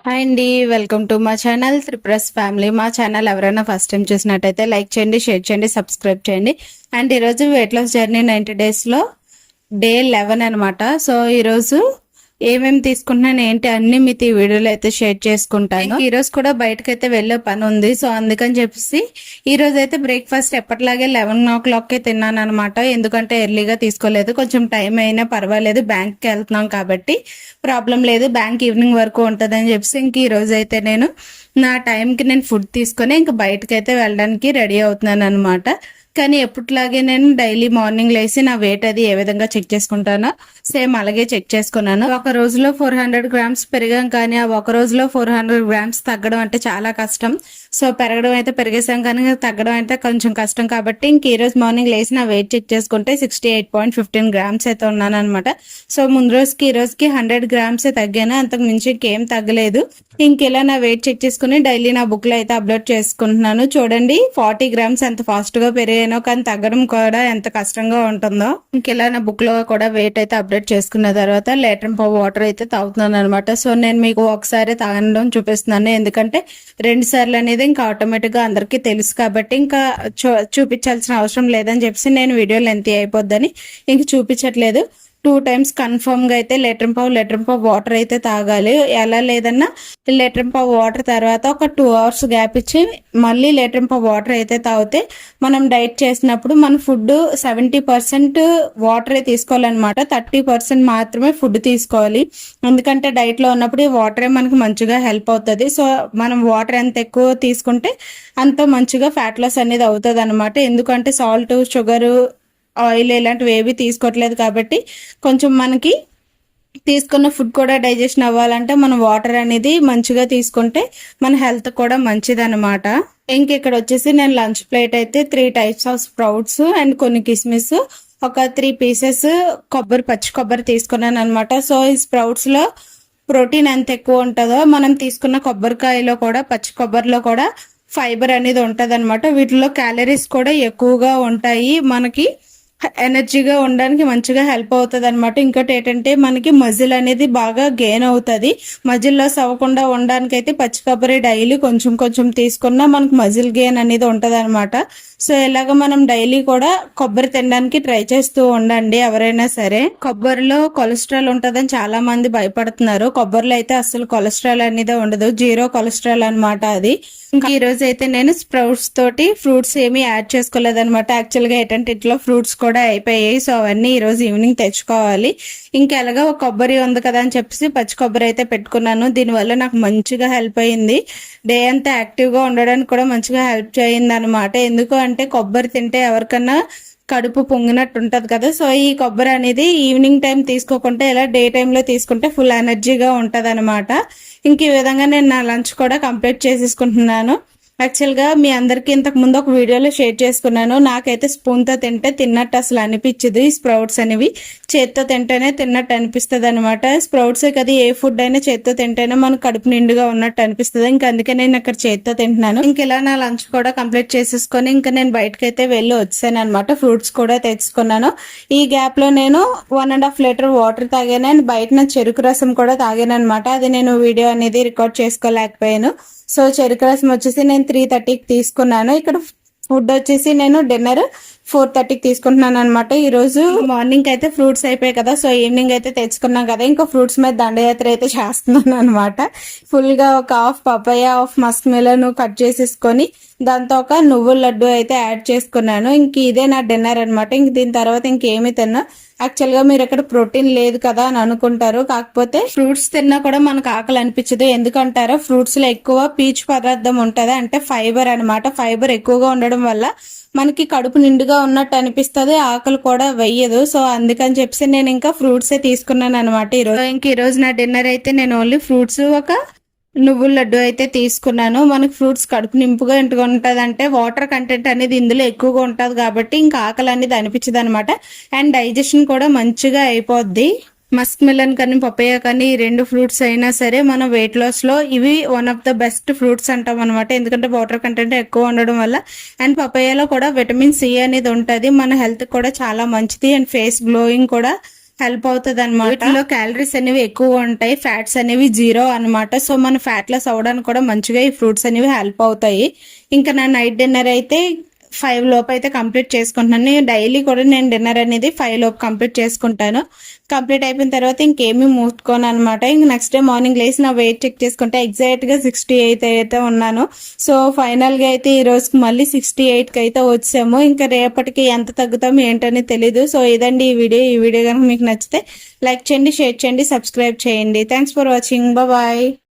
Hi అండి, welcome to మా channel త్రిప్రస్ family. మా ఛానల్ ఎవరైనా ఫస్ట్ టైం చూసినట్టయితే లైక్ చేయండి, షేర్ చేయండి, సబ్స్క్రైబ్ చేయండి. అండ్ ఈరోజు వెయిట్ లాస్ జర్నీ 90 డేస్లో డే 11 అనమాట. సో ఈరోజు ఏమేమి తీసుకుంటున్నాను ఏంటి అన్ని మీతో ఈ వీడియోలో అయితే షేర్ చేసుకుంటాను. ఈ రోజు కూడా బయటకు అయితే వెళ్ళే పని ఉంది. సో అందుకని చెప్పేసి ఈ రోజు అయితే బ్రేక్ఫాస్ట్ ఎప్పటిలాగే 11 o'clock తిన్నాను అనమాట. ఎందుకంటే ఎర్లీగా తీసుకోలేదు, కొంచెం టైం అయినా పర్వాలేదు, బ్యాంక్కి వెళ్తున్నాం కాబట్టి ప్రాబ్లం లేదు, బ్యాంక్ ఈవినింగ్ వరకు ఉంటుందని చెప్పేసి ఇంక ఈ రోజు అయితే నేను నా టైంకి నేను ఫుడ్ తీసుకొని ఇంక బయటకు అయితే వెళ్ళడానికి రెడీ అవుతున్నాను అనమాట. కానీ ఎప్పటిలాగే నేను డైలీ మార్నింగ్ లేసి నా వెయిట్ అది ఏ విధంగా చెక్ చేసుకుంటానో సేమ్ అలాగే చెక్ చేసుకున్నాను. ఒక రోజులో 400 grams పెరిగాం, కానీ ఆ ఒక రోజులో 400 grams తగ్గడం అంటే చాలా కష్టం. సో పెరగడం అయితే పెరిగేసాం, కానీ తగ్గడం అయితే కొంచెం కష్టం. కాబట్టి ఇంక ఈ రోజు మార్నింగ్ లేసి నా వెయిట్ చెక్ చేసుకుంటే 68.15 grams అయితే ఉన్నాను అనమాట. సో ముందు రోజుకి ఈ రోజుకి 100 grams తగ్గాను, అంతకు మించి ఇంకేం తగ్గలేదు. ఇంక ఇలా నా వెయిట్ చెక్ చేసుకుని డైలీ నా బుక్ లో అయితే అప్లోడ్ చేసుకుంటున్నాను. చూడండి 40 grams ఎంత ఫాస్ట్ గా పెరిగానో, కానీ తగ్గడం కూడా ఎంత కష్టంగా ఉంటుందో. ఇంకెలా నా బుక్ లో కూడా వెయిట్ అయితే అప్డేట్ చేసుకున్న తర్వాత లీటర్ వాటర్ అయితే తాగుతున్నాను అనమాట. సో నేను మీకు ఒకసారి తాగడం చూపిస్తున్నాను, ఎందుకంటే 2 సార్లు అనేది ఇంకా ఆటోమేటిక్ గా అందరికీ తెలుసు కాబట్టి ఇంకా చూపించాల్సిన అవసరం లేదని చెప్పేసి నేను వీడియో లెంత్ అయిపోద్దని ఇంక చూపించట్లేదు. 2 times కన్ఫర్మ్ గా అయితే లీటర్ వాటర్ అయితే తాగాలి. ఎలా లేదన్నా లీటర్ వాటర్ తర్వాత ఒక 2 hours గ్యాప్ ఇచ్చి మళ్ళీ లీటర్ వాటర్ అయితే తాగితే మనం డైట్ చేసినప్పుడు మన ఫుడ్ 70% వాటరే తీసుకోవాలన్నమాట, 30% మాత్రమే ఫుడ్ తీసుకోవాలి. ఎందుకంటే డైట్ లో ఉన్నప్పుడు ఈ వాటరే మనకు మంచిగా హెల్ప్ అవుతుంది. సో మనం వాటర్ ఎంత ఎక్కువ తీసుకుంటే అంత మంచిగా ఫ్యాట్ లాస్ అనేది అవుతుంది అనమాట. ఎందుకంటే సాల్ట్, షుగర్, ఆయిల్ ఇలాంటివి ఏవి తీసుకోవట్లేదు కాబట్టి కొంచెం మనకి తీసుకున్న ఫుడ్ కూడా డైజెషన్ అవ్వాలంటే మనం వాటర్ అనేది మంచిగా తీసుకుంటే మన హెల్త్ కూడా మంచిది అనమాట. ఇంక ఇక్కడ వచ్చేసి నేను లంచ్ ప్లేట్ అయితే 3 types ఆఫ్ స్ప్రౌట్స్ అండ్ కొన్ని కిస్మిస్, ఒక 3 pieces పచ్చి కొబ్బరి తీసుకున్నాను అనమాట. సో ఈ స్ప్రౌట్స్ లో ప్రోటీన్ ఎంత ఎక్కువ ఉంటుందో మనం తీసుకున్న కొబ్బరికాయలో కూడా, పచ్చి కొబ్బరిలో కూడా ఫైబర్ అనేది ఉంటది అనమాట. వీటిలో క్యాలరీస్ కూడా ఎక్కువగా ఉంటాయి, మనకి ఎనర్జీగా ఉండడానికి మంచిగా హెల్ప్ అవుతుంది అనమాట. ఇంకోటి ఏంటంటే మనకి మజిల్ అనేది బాగా గెయిన్ అవుతుంది. మజిల్ లాస్ అవ్వకుండా ఉండడానికి అయితే పచ్చి కొబ్బరి డైలీ కొంచెం కొంచెం తీసుకున్నా మనకు మజిల్ గెయిన్ అనేది ఉంటది అనమాట. సో ఇలాగ మనం డైలీ కూడా కొబ్బరి తినడానికి ట్రై చేస్తూ ఉండండి ఎవరైనా సరే. కొబ్బరిలో కొలెస్ట్రాల్ ఉంటదని చాలా మంది భయపడుతున్నారు. కొబ్బరిలో అయితే అసలు కొలెస్ట్రాల్ అనేది ఉండదు, 0 కొలెస్ట్రాల్ అనమాట అది. ఇంకా ఈ రోజు అయితే నేను స్ప్రౌట్స్ తోటి ఫ్రూట్స్ ఏమీ యాడ్ చేసుకోలేదు అనమాట. యాక్చువల్ గా ఏంటంటే ఇట్లా ఫ్రూట్స్ కూడా అయిపోయాయి. సో అవన్నీ ఈ రోజు ఈవినింగ్ తెచ్చుకోవాలి. ఇంకా ఎలాగా ఒక కొబ్బరి ఉంది కదా అని చెప్పేసి పచ్చి కొబ్బరి అయితే పెట్టుకున్నాను. దీనివల్ల నాకు మంచిగా హెల్ప్ అయింది, డే అంతా యాక్టివ్ గా ఉండడానికి కూడా మంచిగా హెల్ప్ చేయింది అనమాట. ఎందుకు అంటే కొబ్బరి తింటే ఎవరికన్నా కడుపు పొంగినట్టు ఉంటది కదా. సో ఈ కొబ్బరి అనేది ఈవినింగ్ టైం తీసుకోకుండా ఇలా డే టైంలో తీసుకుంటే ఫుల్ ఎనర్జీగా ఉంటది అనమాట. ఇంక ఈ విధంగా నేను నా లంచ్ కూడా కంప్లీట్ చేసేసుకుంటున్నాను. యాక్చువల్గా మీ అందరికీ ఇంతకు ముందు ఒక వీడియోలో షేర్ చేసుకున్నాను. నాకైతే స్పూన్తో తింటే తిన్నట్టు అసలు అనిపించదు. ఈ స్ప్రౌట్స్ అనేవి చేత్తో తింటేనే తిన్నట్టు అనిపిస్తుంది అనమాట. స్ప్రౌట్స్ కదా, ఏ ఫుడ్ అయినా చేత్తో తింటేనే మనకు కడుపు నిండుగా ఉన్నట్టు అనిపిస్తుంది. ఇంకా అందుకే నేను ఇక్కడ చేత్తో తింటున్నాను. ఇంక ఇలా నా లంచ్ కూడా కంప్లీట్ చేసేసుకొని ఇంకా నేను బయటకు అయితే వెళ్ళి వచ్చాను అనమాట. ఫ్రూట్స్ కూడా తెచ్చుకున్నాను. ఈ గ్యాప్ లో నేను 1.5 liter వాటర్ తాగాను అండ్ బయట నా చెరుకు రసం కూడా తాగాను అనమాట. అది నేను వీడియో అనేది రికార్డ్ చేసుకోలేకపోయాను. సో చెరుకు రసం వచ్చేసి నేను 3:30కి తీసుకున్నాను. ఇక్కడ ఫుడ్ వచ్చేసి నేను డిన్నర్ 4:30కి తీసుకుంటున్నాను అనమాట. ఈ రోజు మార్నింగ్ అయితే ఫ్రూట్స్ అయిపోయాయి కదా, సో ఈవినింగ్ అయితే తెచ్చుకున్నాం కదా, ఇంకా ఫ్రూట్స్ మీద దండయాత్ర అయితే చేస్తున్నాను అనమాట. ఫుల్ గా ఒక half papaya, half musk melon cut చేసేసుకొని దాంతో ఒక నువ్వుల లడ్డు అయితే యాడ్ చేసుకున్నాను. ఇంక ఇదే నా డిన్నర్ అనమాట. ఇంక దీని తర్వాత ఇంకేమి తిన్నా. యాక్చువల్ గా మీరు ఇక్కడ ప్రోటీన్ లేదు కదా అని అనుకుంటారు, కాకపోతే ఫ్రూట్స్ తిన్నా కూడా మనకు ఆకలి అనిపించదు. ఎందుకంటారో ఫ్రూట్స్ లో ఎక్కువ పీచు పదార్థం ఉంటది, అంటే ఫైబర్ అనమాట. ఫైబర్ ఎక్కువగా ఉండడం వల్ల మనకి కడుపు నిండుగా ఉన్నట్టు అనిపిస్తుంది, ఆకలి కూడా వెయ్యదు. సో అందుకని చెప్పేసి నేను ఇంకా ఫ్రూట్స్ తీసుకున్నాను అనమాట ఈరోజు. ఇంక ఈ రోజు నా డిన్నర్ అయితే నేను ఓన్లీ ఫ్రూట్స్, ఒక నువ్వుల లడ్డు అయితే తీసుకున్నాను. మనకు ఫ్రూట్స్ కడుపు నింపుగా ఇంటిగా ఉంటుంది, అంటే వాటర్ కంటెంట్ అనేది ఇందులో ఎక్కువగా ఉంటుంది కాబట్టి ఇంకా ఆకలి అనేది అనిపించదు అనమాట. అండ్ డైజెషన్ కూడా మంచిగా అయిపోద్ది. మస్క్ మిలన్ కానీ పపాయ కానీ 2 ఫ్రూట్స్ అయినా సరే మన వెయిట్ లాస్ లో ఇవి one of the best fruits అంటాం అనమాట. ఎందుకంటే వాటర్ కంటెంట్ ఎక్కువ ఉండడం వల్ల. అండ్ పపాయలో కూడా విటమిన్ సి అనేది ఉంటుంది, మన హెల్త్ కూడా చాలా మంచిది. అండ్ ఫేస్ గ్లోయింగ్ కూడా హెల్ప్ అవుతుంది అనమాట. వీటిలో క్యాలరీస్ అనేవి ఎక్కువ ఉంటాయి, ఫ్యాట్స్ అనేవి 0 అనమాట. సో మన ఫ్యాట్ లాస్ అవ్వడానికి కూడా మంచిగా ఈ ఫ్రూట్స్ అనేవి హెల్ప్ అవుతాయి. ఇంకా నా నైట్ డిన్నర్ అయితే 5 లోపు అయితే కంప్లీట్ చేసుకుంటున్నాను. డైలీ కూడా నేను డిన్నర్ అనేది 5 లోపు కంప్లీట్ చేసుకుంటాను. కంప్లీట్ అయిపోయిన తర్వాత ఇంకేమీ మూసుకోను అనమాట. ఇంక నెక్స్ట్ డే మార్నింగ్ లేసి నా వెయిట్ చెక్ చేసుకుంటే ఎగ్జాక్ట్గా 68 అయితే ఉన్నాను. సో ఫైనల్గా అయితే ఈ రోజుకి మళ్ళీ 68కి అయితే వచ్చాము. ఇంకా రేపటికి ఎంత తగ్గుతాము ఏంటని తెలీదు. సో ఇదండి ఈ వీడియో కనుక మీకు నచ్చితే లైక్ చేయండి, షేర్ చేయండి, సబ్స్క్రైబ్ చేయండి. Thanks for watching. బాయ్.